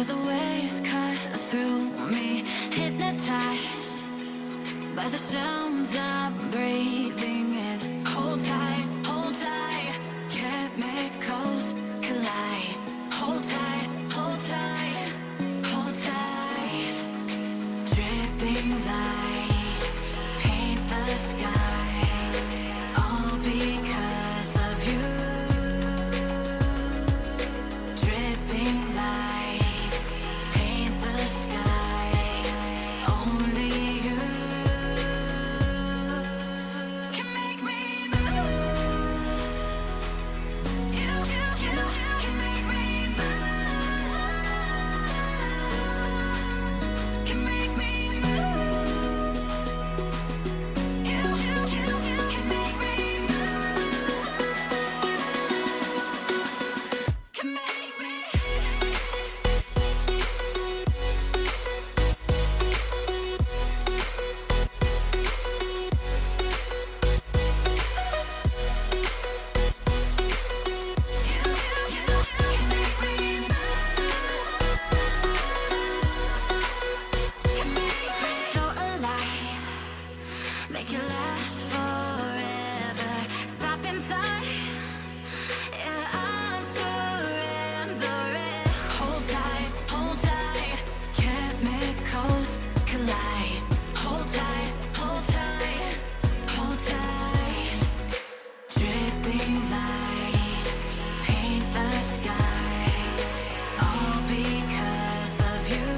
the waves cut through me, hypnotized by the sounds I'm breathing in. Hold tight, chemicals collide. Hold tight, hold tight, hold tight. Dripping lights paint the skies, all because of you. Dripping lights paint the skies, only you can make me move. You can make me move. Can make me move. You can make me move. Can make me. So alive, make it last forever. Stop in time, yeah, I'm surrendering. Hold tight, chemicals collide. Hold tight, hold tight. Dripping lights paint the skies, all because of you.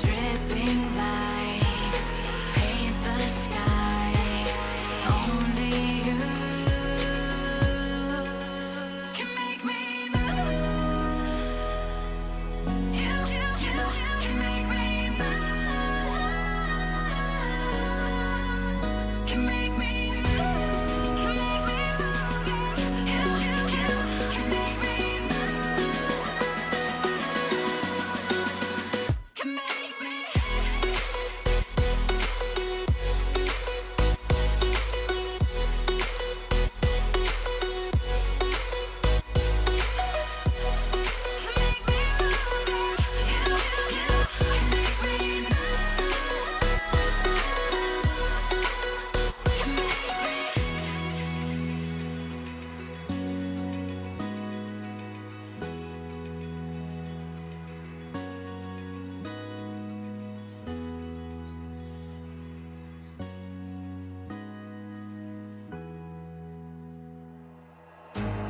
Dripping lights paint the skies, only you can make me move. You can make me move. Can make me move. Can make me move. You can make me move. Can make me.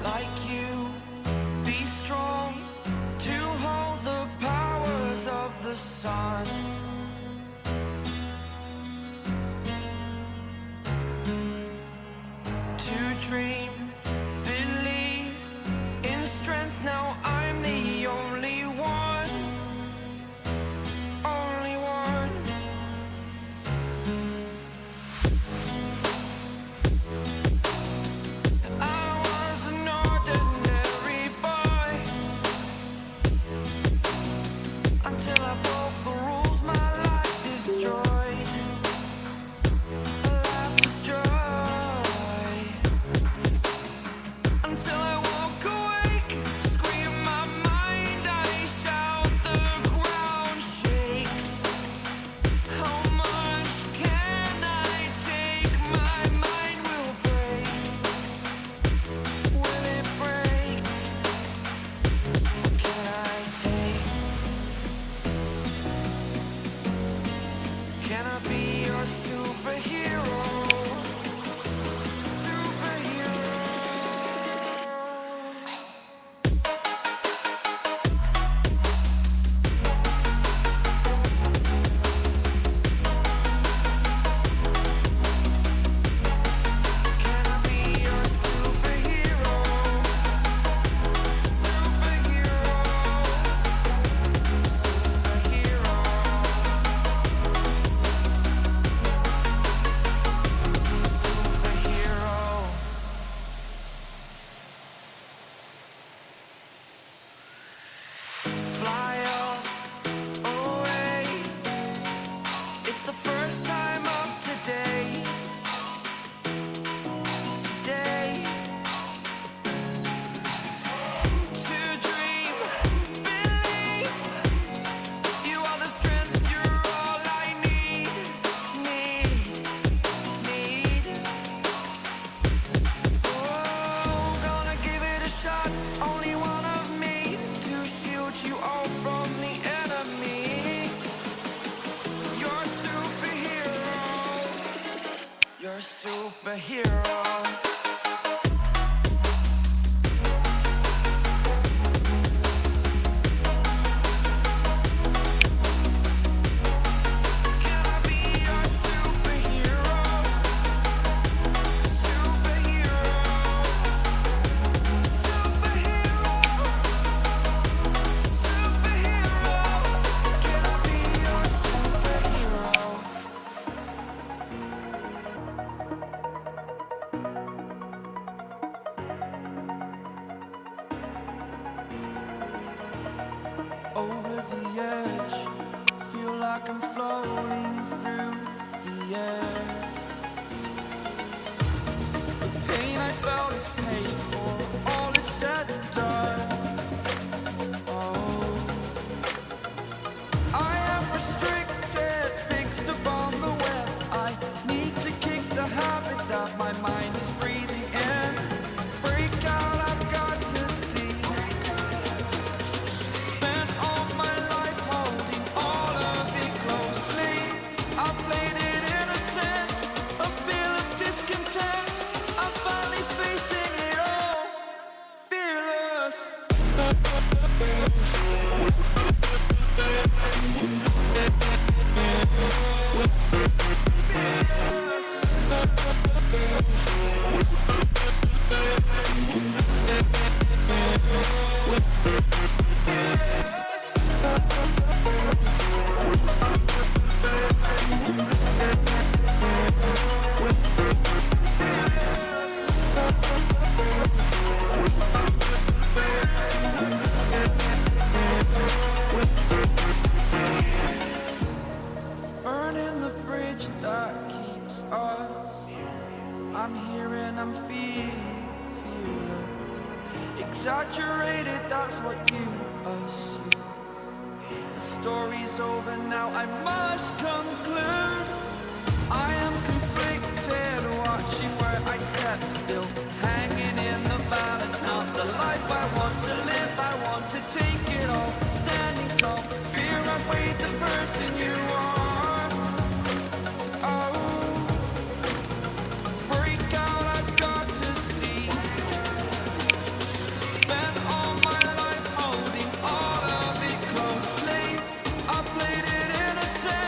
Like you, be strong to hold the powers of the sun. To dream, believe in strength. Now I'm the only one, only one. I was an ordinary boy until I broke the rules. My life destroyed, life destroyed. Until I walk awake, scream my mind, I shout, the ground shakes. How much can I take? My mind will break. Will it break? What can I take? Can I be your superhero? Superhero. Can I be your superhero? Superhero. Superhero. Superhero. Fly away. It's the first time of today. Today. To dream, superhero. Can I be your superhero? Superhero. Superhero. Superhero. Can I be your superhero? Over the edge, feel like I'm floating through the air. The pain I felt is paid for, all is said and done. Oh, I am restricted, fixed upon the web. I need to kick the habit that my mind is breathing in. Break out, I've got to see. Spent all my life holding all of it closely. I played it innocent, a feel of discontent. I'm finally facing it all, fearless. Burning the bridge that keeps us. I'm here and I'm feeling fearless. Exaggerated, that's what you assume. The story's over now, I must conclude. I am conflicted, watching where I step still. Hanging in the balance, not the life I want to live. I want to take it all, standing tall. Fear outweighed the person you are. Oh, break out, I've got to see. Spent all my life holding all of it closely. I played it innocent.